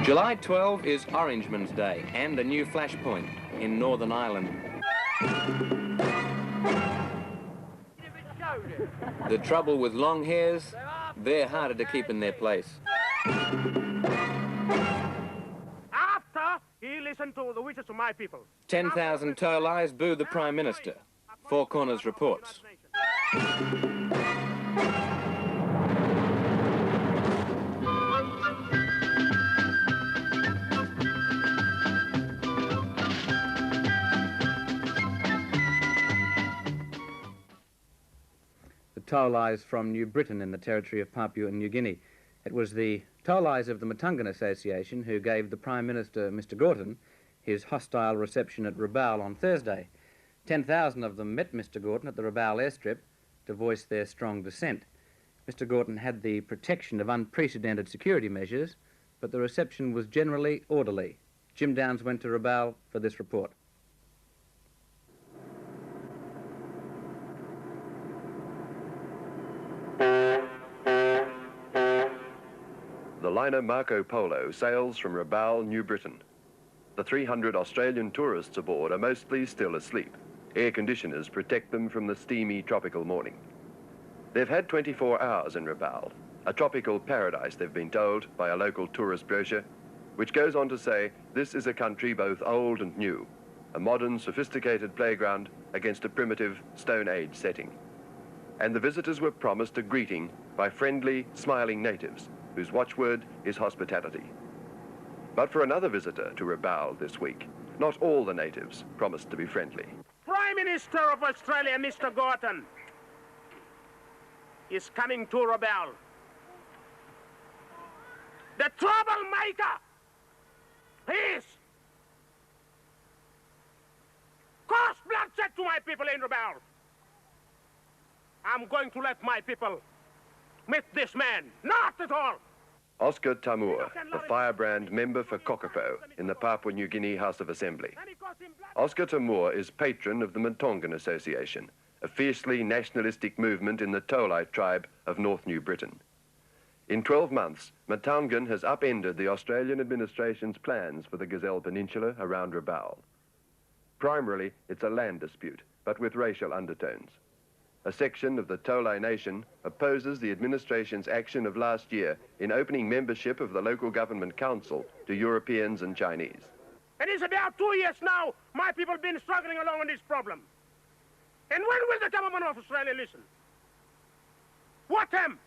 July 12 is Orangeman's Day and a new flashpoint in Northern Ireland. The trouble with long hairs, they're harder to keep in their place. After he listened to the wishes of my people. 10,000 Tolais boo the Prime Minister. Four Corners reports. The Tolais from New Britain in the territory of Papua New Guinea. It was the Tolais of the Matungan Association who gave the Prime Minister, Mr. Gorton, his hostile reception at Rabaul on Thursday. 10,000 of them met Mr. Gorton at the Rabaul airstrip to voice their strong dissent. Mr. Gorton had the protection of unprecedented security measures, but the reception was generally orderly. Jim Downs went to Rabaul for this report. The liner Marco Polo sails from Rabaul, New Britain. The 300 Australian tourists aboard are mostly still asleep. Air conditioners protect them from the steamy tropical morning. They've had 24 hours in Rabaul, a tropical paradise, they've been told by a local tourist brochure, which goes on to say this is a country both old and new, a modern, sophisticated playground against a primitive Stone Age setting. And the visitors were promised a greeting by friendly, smiling natives, whose watchword is hospitality. But for another visitor to Rabaul this week, not all the natives promised to be friendly. Prime Minister of Australia, Mr. Gorton, is coming to Rabaul. The troublemaker, he is. Cause bloodshed to my people in Rabaul. I'm going to let my people meet this man. Not at all. Oscar Tamur, the firebrand member for Kokopo in the Papua New Guinea House of Assembly. Oscar Tamur is patron of the Matungan Association, a fiercely nationalistic movement in the Tolai tribe of North New Britain. In 12 months, Matungan has upended the Australian administration's plans for the Gazelle Peninsula around Rabaul. Primarily, it's a land dispute, but with racial undertones. A section of the Tolai Nation opposes the administration's action of last year in opening membership of the local government council to Europeans and Chinese. And it's about 2 years now my people have been struggling along on this problem. And when will the government of Australia listen? What time?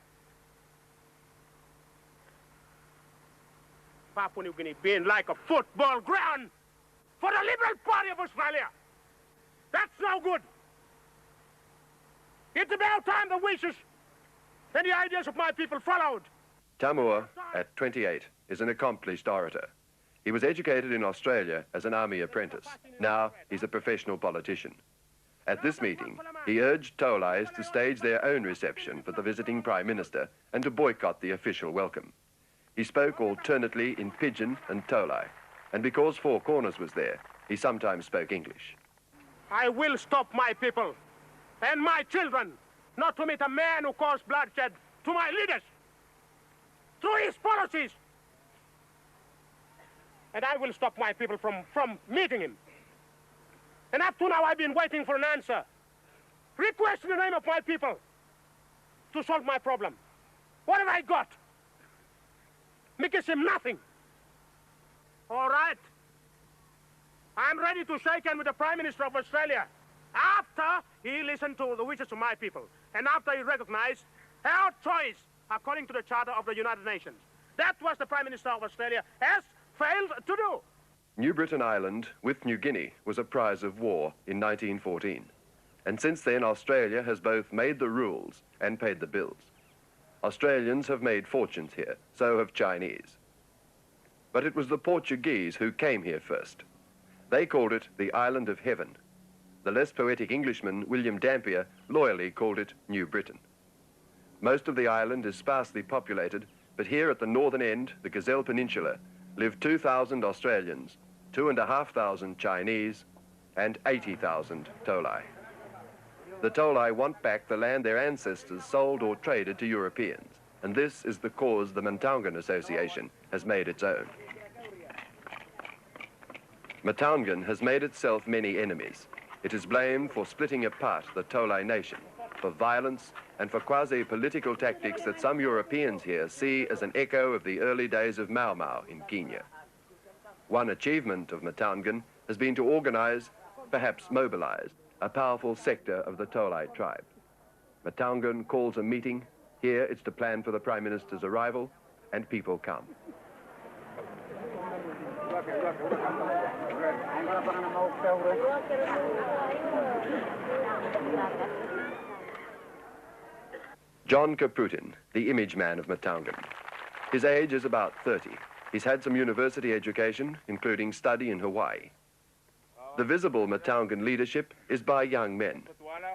Papua New Guinea being like a football ground for the Liberal Party of Australia. That's no good. It's about time the wishes and the ideas of my people followed. Tamur, at 28, is an accomplished orator. He was educated in Australia as an army apprentice. Now he's a professional politician. At this meeting, he urged Tolais to stage their own reception for the visiting Prime Minister and to boycott the official welcome. He spoke alternately in Pidgin and Tolai, and because Four Corners was there, he sometimes spoke English. I will stop my people and my children not to meet a man who caused bloodshed to my leaders through his policies. And I will stop my people from meeting him. And up to now, I've been waiting for an answer. Request in the name of my people to solve my problem. What have I got? Because him nothing. All right. I'm ready to shake hands with the Prime Minister of Australia after he listened to the wishes of my people and after he recognized our choice according to the Charter of the United Nations. That was the Prime Minister of Australia has failed to do. New Britain Island, with New Guinea, was a prize of war in 1914. And since then, Australia has both made the rules and paid the bills. Australians have made fortunes here, so have Chinese. But it was the Portuguese who came here first. They called it the Island of Heaven. The less poetic Englishman, William Dampier, loyally called it New Britain. Most of the island is sparsely populated, but here at the northern end, the Gazelle Peninsula, live 2,000 Australians, 2,500 Chinese, and 80,000 Tolai. The Tolai want back the land their ancestors sold or traded to Europeans, and this is the cause the Matungan Association has made its own. Mataungan has made itself many enemies. It is blamed for splitting apart the Tolai nation, for violence, and for quasi-political tactics that some Europeans here see as an echo of the early days of Mau Mau in Kenya. One achievement of Mataungan has been to organize, perhaps mobilize, a powerful sector of the Tolai tribe. Mataungan calls a meeting. Here it's to plan for the Prime Minister's arrival, and people come. John Kaprutin, the image man of Mataungan. His age is about 30. He's had some university education, including study in Hawaii. The visible Mataungan leadership is by young men.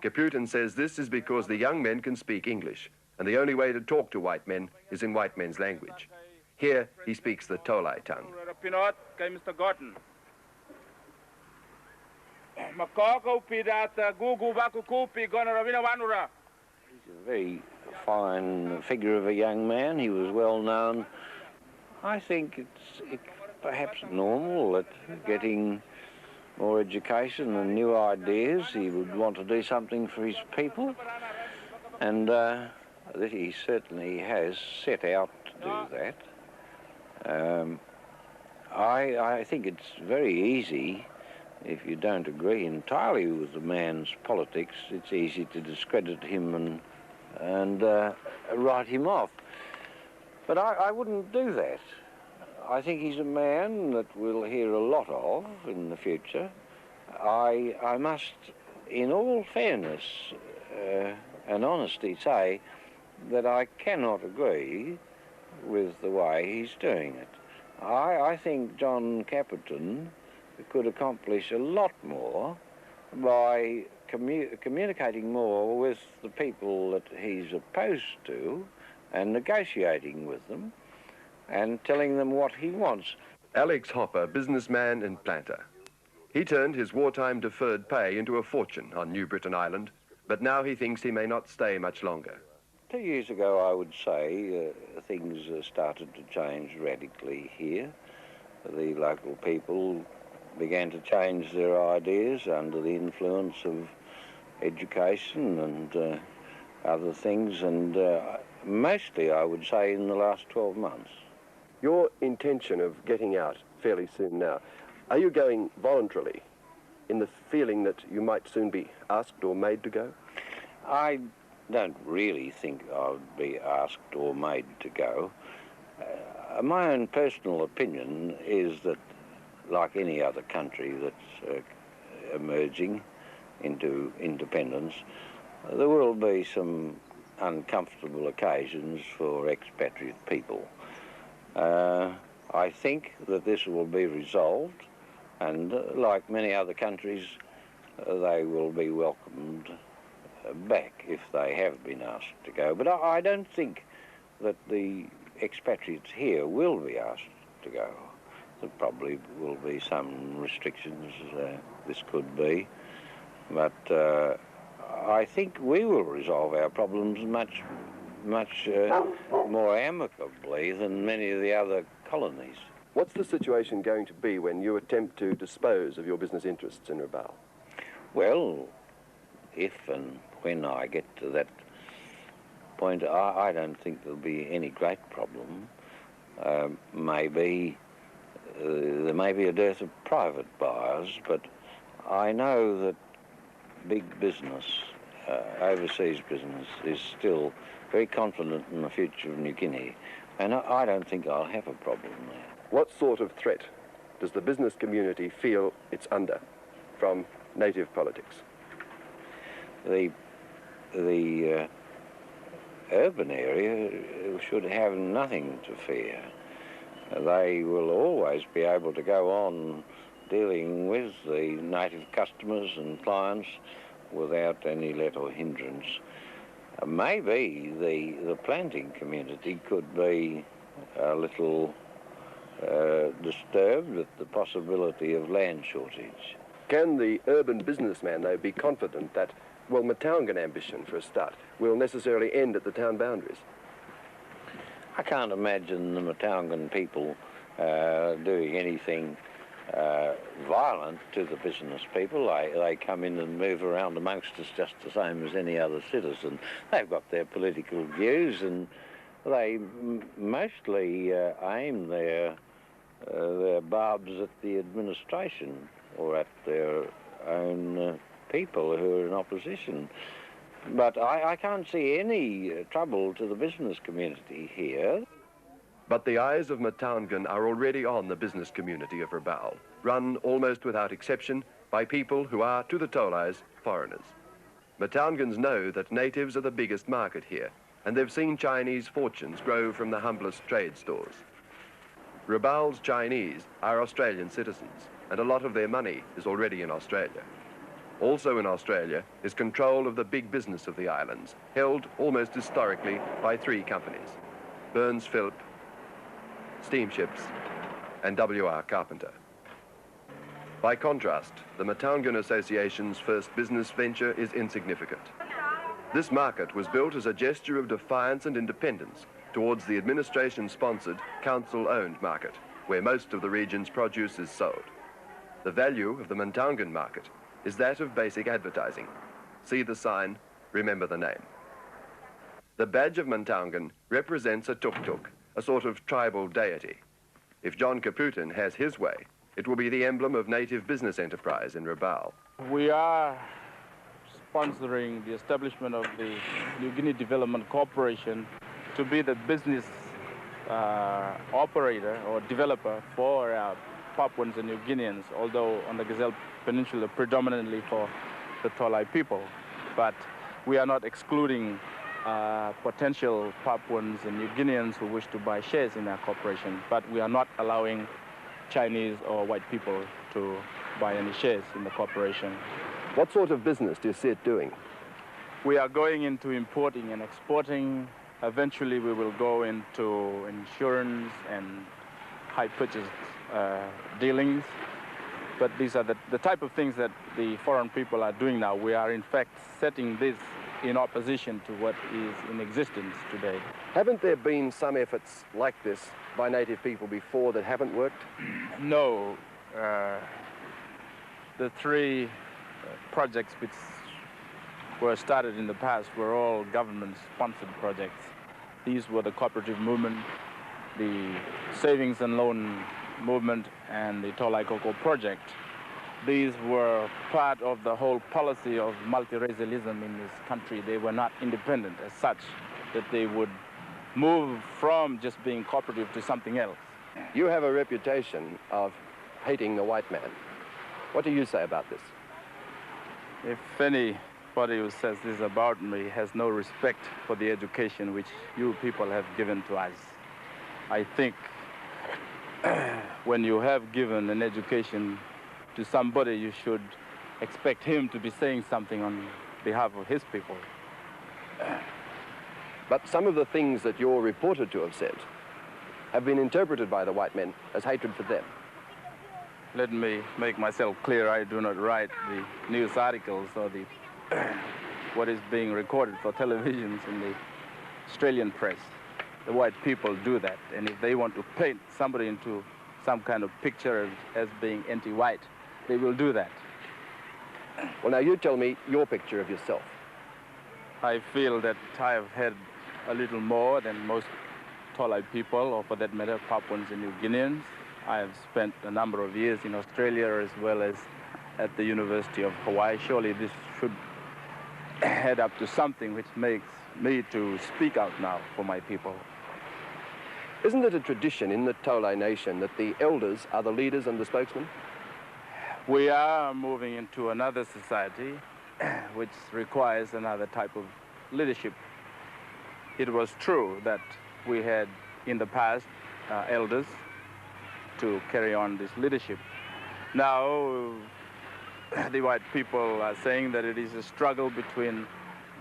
Kaprutin says this is because the young men can speak English, and the only way to talk to white men is in white men's language. Here, he speaks the Tolai tongue. He's a very fine figure of a young man. He was well known. I think it's perhaps normal that getting more education and new ideas, he would want to do something for his people. And he certainly has set out to do that. I think it's very easy, if you don't agree entirely with the man's politics, it's easy to discredit him and write him off. But I wouldn't do that. I think he's a man that we'll hear a lot of in the future. I must, in all fairness and honesty, say that I cannot agree with the way he's doing it. I think John Kaprutin could accomplish a lot more by communicating more with the people that he's opposed to and negotiating with them and telling them what he wants. Alex Hopper, businessman and planter. He turned his wartime deferred pay into a fortune on New Britain Island, but now he thinks he may not stay much longer. 2 years ago, I would say, things started to change radically here. The local people began to change their ideas under the influence of education and other things, and mostly, I would say, in the last 12 months. Your intention of getting out fairly soon now, are you going voluntarily in the feeling that you might soon be asked or made to go? I don't really think I would be asked or made to go. My own personal opinion is that, like any other country that's emerging into independence, there will be some uncomfortable occasions for expatriate people. I think that this will be resolved, and like many other countries, they will be welcomed back if they have been asked to go. But I don't think that the expatriates here will be asked to go. There probably will be some restrictions, this could be, but I think we will resolve our problems much more amicably than many of the other colonies. What's the situation going to be when you attempt to dispose of your business interests in Rabaul? Well, if and when I get to that point, I don't think there'll be any great problem. Maybe there may be a dearth of private buyers, but I know that big business, overseas business, is still very confident in the future of New Guinea, and I don't think I'll have a problem there. What sort of threat does the business community feel it's under from native politics? The urban area should have nothing to fear. They will always be able to go on dealing with the native customers and clients without any let or hindrance. Maybe the planting community could be a little disturbed at the possibility of land shortage. Can the urban businessman, though, be confident that, well, Mataungan ambition, for a start, will necessarily end at the town boundaries? I can't imagine the Mataungan people doing anything violent to the business people. They come in and move around amongst us just the same as any other citizen. They've got their political views, and they mostly aim their barbs at the administration or at their own people who are in opposition. But I can't see any trouble to the business community here. But the eyes of Mataungan are already on the business community of Rabaul, run almost without exception by people who are, to the Tolais, foreigners. Mataungans know that natives are the biggest market here, and they've seen Chinese fortunes grow from the humblest trade stores. Rabaul's Chinese are Australian citizens, and a lot of their money is already in Australia. Also in Australia is control of the big business of the islands, held almost historically by 3 companies: Burns Phillip, Steamships, and W.R. Carpenter. By contrast, the Mataungan Association's first business venture is insignificant. This market was built as a gesture of defiance and independence towards the administration-sponsored, council-owned market, where most of the region's produce is sold. The value of the Mataungan market is that of basic advertising. See the sign, remember the name. The badge of Mataungan represents a tuk-tuk, a sort of tribal deity. If John Caputin has his way, it will be the emblem of native business enterprise in Rabaul. We are sponsoring the establishment of the New Guinea Development Corporation to be the business operator or developer for our Papuans and New Guineans, although on the Gazelle Peninsula predominantly for the Tolai people. But we are not excluding potential Papuans and New Guineans who wish to buy shares in our corporation, but we are not allowing Chinese or white people to buy any shares in the corporation. What sort of business do you see it doing? We are going into importing and exporting. Eventually we will go into insurance and high purchase dealings. But these are the type of things that the foreign people are doing now. We are in fact setting this in opposition to what is in existence today. Haven't there been some efforts like this by native people before that haven't worked? No. The 3 projects which were started in the past were all government-sponsored projects. These were the cooperative movement, the savings and loan movement, and the Tolai Cocoa project. These were part of the whole policy of multiracialism in this country. They were not independent as such, that they would move from just being cooperative to something else. You have a reputation of hating the white man. What do you say about this? If anybody who says this about me has no respect for the education which you people have given to us, I think when you have given an education to somebody, you should expect him to be saying something on behalf of his people. But some of the things that you're reported to have said have been interpreted by the white men as hatred for them. Let me make myself clear. I do not write the news articles or the what is being recorded for televisions in the Australian press. The white people do that, and if they want to paint somebody into some kind of picture as being anti-white, they will do that. Well, now you tell me your picture of yourself. I feel that I have had a little more than most Tolai people, or for that matter, Papuans and New Guineans. I have spent a number of years in Australia as well as at the University of Hawaii. Surely this should head up to something which makes me to speak out now for my people. Isn't it a tradition in the Tolai nation that the elders are the leaders and the spokesmen? We are moving into another society which requires another type of leadership. It was true that we had in the past elders to carry on this leadership. Now the white people are saying that it is a struggle between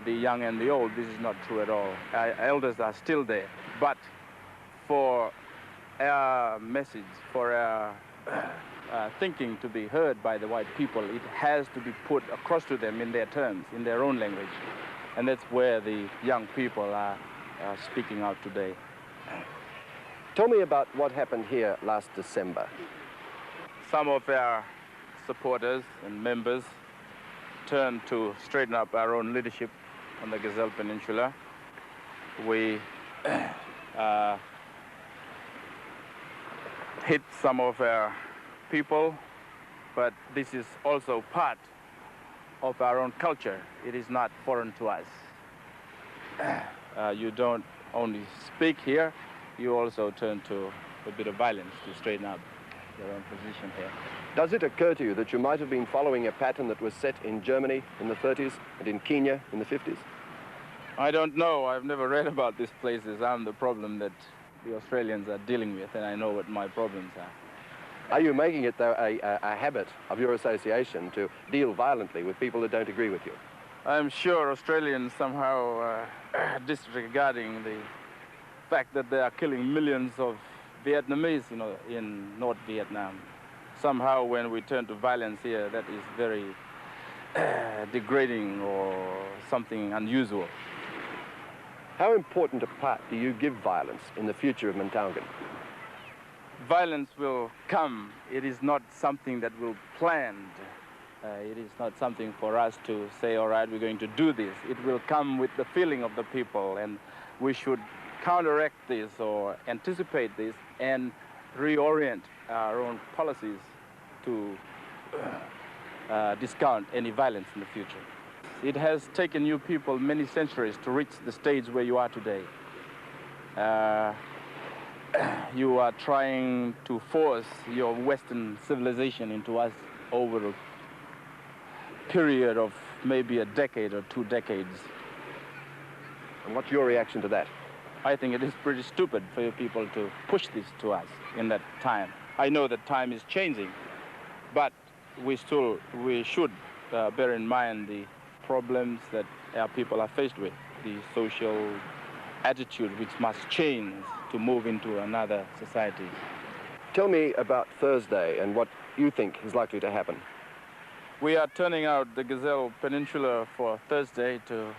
the young and the old. This is not true at all. Our elders are still there, but for our message, for our thinking to be heard by the white people, it has to be put across to them in their terms, in their own language. And that's where the young people are speaking out today. Tell me about what happened here last December. some of our supporters and members turned to straighten up our own leadership on the Gazelle Peninsula. We hit some of our people, but this is also part of our own culture. It is not foreign to us. You don't only speak here, you also turn to a bit of violence to straighten up your own position here. Does it occur to you that you might have been following a pattern that was set in Germany in the 30s and in Kenya in the 50s? I don't know. I've never read about these places. I'm the problem that the Australians are dealing with, and I know what my problems are. Are you making it, though, a habit of your association to deal violently with people that don't agree with you? I'm sure Australians somehow disregarding the fact that they are killing millions of Vietnamese, in North Vietnam. Somehow when we turn to violence here, that is very degrading or something unusual. How important a part do you give violence in the future of Montalgan? Violence will come. It is not something that will planned. It is not something for us to say, all right, we're going to do this. It will come with the feeling of the people, and we should counteract this or anticipate this and reorient our own policies to discount any violence in the future. It has taken you people many centuries to reach the stage where you are today. You are trying to force your Western civilization into us over a period of maybe a decade or 2 decades. And what's your reaction to that? I think it is pretty stupid for you people to push this to us in that time. I know that time is changing, but we should bear in mind the problems that our people are faced with, the social attitude which must change to move into another society. Tell me about Thursday and what you think is likely to happen. We are turning out the Gazelle Peninsula for Thursday to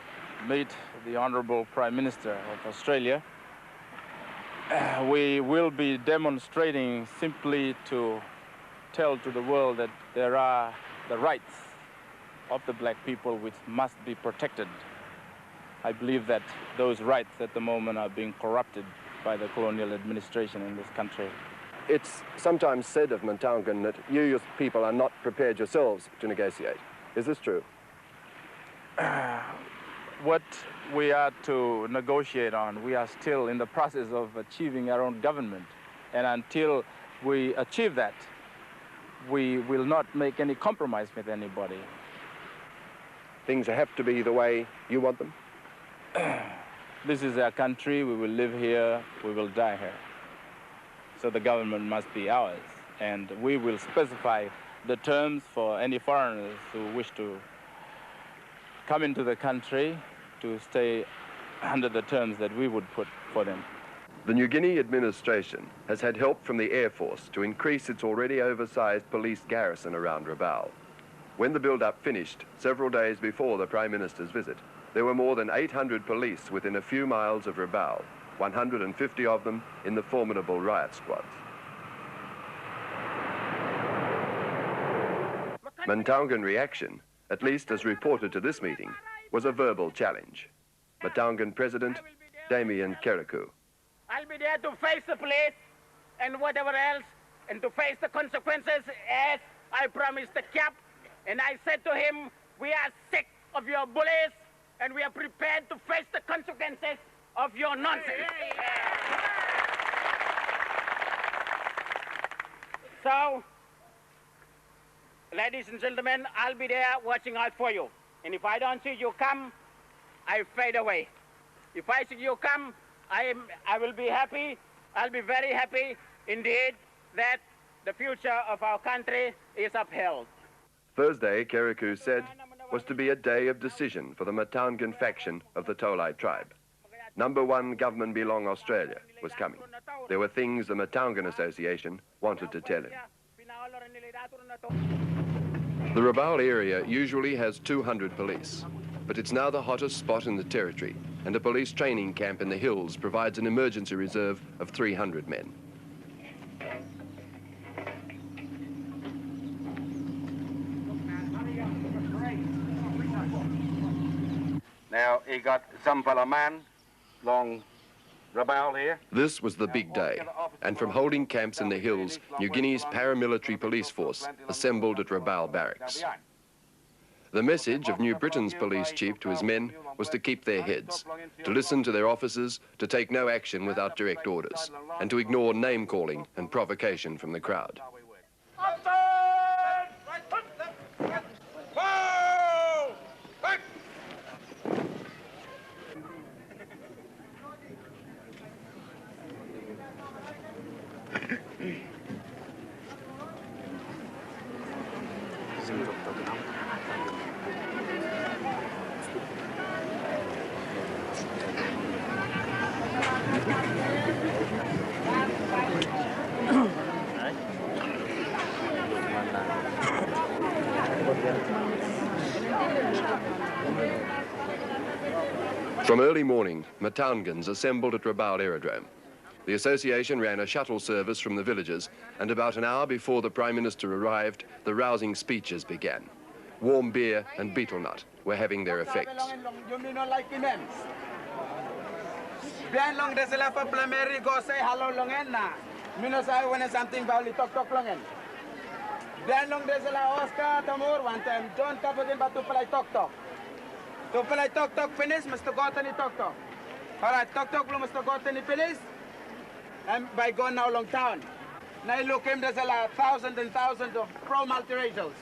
meet the Honorable Prime Minister of Australia. We will be demonstrating simply to tell to the world that there are the rights of the black people which must be protected. I believe that those rights at the moment are being corrupted by the colonial administration in this country. It's sometimes said of Montalgan that you people are not prepared yourselves to negotiate. Is this true? What we are to negotiate on, we are still in the process of achieving our own government. And until we achieve that, we will not make any compromise with anybody. Things have to be the way you want them? This is our country. We will live here. We will die here. So the government must be ours. And we will specify the terms for any foreigners who wish to come into the country to stay under the terms that we would put for them. The New Guinea administration has had help from the Air Force to increase its already oversized police garrison around Rabaul. When the build-up finished, several days before the Prime Minister's visit, there were more than 800 police within a few miles of Rabaul, 150 of them in the formidable riot squads. Montalgan reaction, at least as reported to this meeting, was a verbal challenge. Montalgan President Damien Kerikou. I'll be there to face the police and whatever else, and to face the consequences as I promised the cap. And I said to him, we are sick of your bullies, and we are prepared to face the consequences of your nonsense. So, ladies and gentlemen, I'll be there watching out for you. And if I don't see you come, I fade away. If I see you come, I will be happy. I'll be very happy indeed that the future of our country is upheld. Thursday, Kerikou said, was to be a day of decision for the Montalgan faction of the Tolai tribe. Number 1 Government Belong Australia was coming. There were things the Montalgan Association wanted to tell him. The Rabaul area usually has 200 police, but it's now the hottest spot in the territory, and a police training camp in the hills provides an emergency reserve of 300 men. Now, he got some fellow man, long Rabaul here. This was the big day, and from holding camps in the hills, New Guinea's paramilitary police force assembled at Rabaul barracks. The message of New Britain's police chief to his men was to keep their heads, to listen to their officers, to take no action without direct orders, and to ignore name-calling and provocation from the crowd. From early morning, Mataungans assembled at Rabaul Aerodrome. The association ran a shuttle service from the villages, and about an hour before the Prime Minister arrived, the rousing speeches began. Warm beer and betel nut were having their effects. To play tok finish, Mr. Gorton tok. All right, tok belum Mr. Gorton finish. And by going now long town. Now look him, there's a lot, thousands and thousands of pro-multiracials.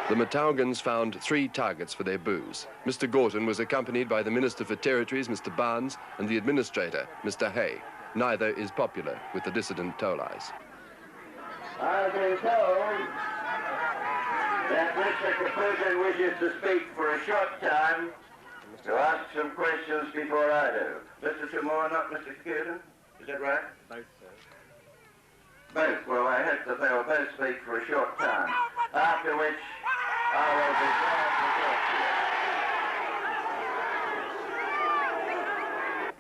The Mataungans found 3 targets for their booze. Mr. Gorton was accompanied by the Minister for Territories, Mr. Barnes, and the Administrator, Mr. Hay. Neither is popular with the dissident Tolais. I've been told that Mr. Caputin wishes to speak for a short time to ask some questions before I do. Mr. Chamorro, not Mr. Caputin? Is that right? Both, sir. Both. Well, I hope that they will both speak for a short time, after which I will be glad to talk to you.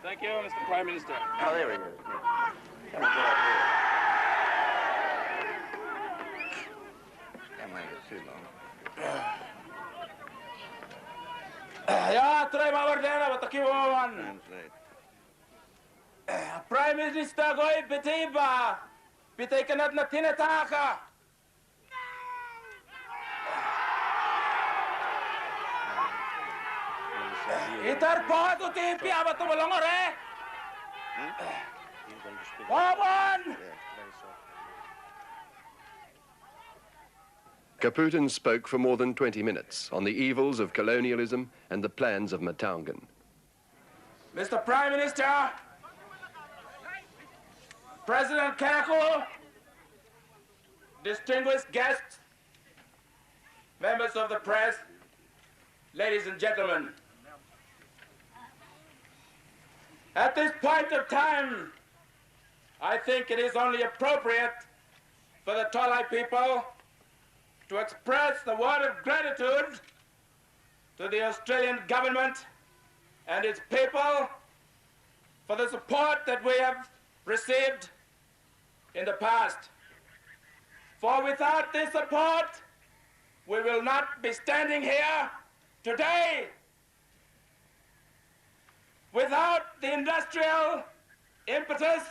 Thank you, Mr. Prime Minister. Oh, there he is. Come on, get up here. Can't make it too long. Ya, terima berdera, batakiwan. Translate. Prime Minister Goy Petiba, Pitay kanat na tinataka. Itar po to tipi abat tumulong ore. Wawan! Caputin spoke for more than 20 minutes on the evils of colonialism and the plans of Mataungan. Mr. Prime Minister, President Kanako, distinguished guests, members of the press, ladies and gentlemen. At this point of time, I think it is only appropriate for the Tolai people to express the word of gratitude to the Australian government and its people for the support that we have received in the past. For without this support, we will not be standing here today. Without the industrial impetus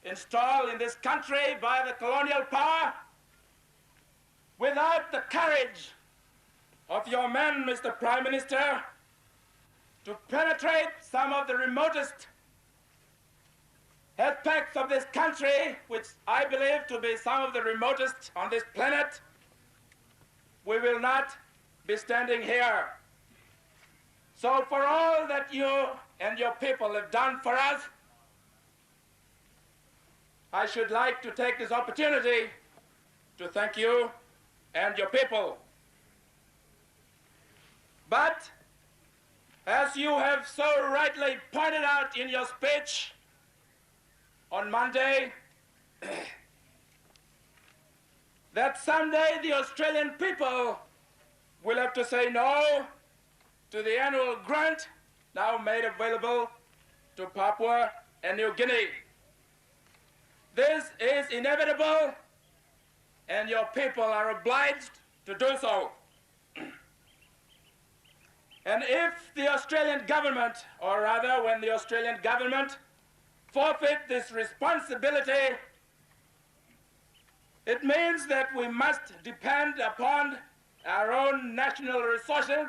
installed in this country by the colonial power, without the courage of your men, Mr. Prime Minister, to penetrate some of the remotest aspects of this country, which I believe to be some of the remotest on this planet, we will not be standing here. So for all that you and your people have done for us, I should like to take this opportunity to thank you and your people. But as you have so rightly pointed out in your speech on Monday, that someday the Australian people will have to say no to the annual grant now made available to Papua and New Guinea. This is inevitable, and your people are obliged to do so. And if the Australian government, or rather when the Australian government forfeit this responsibility, it means that we must depend upon our own national resources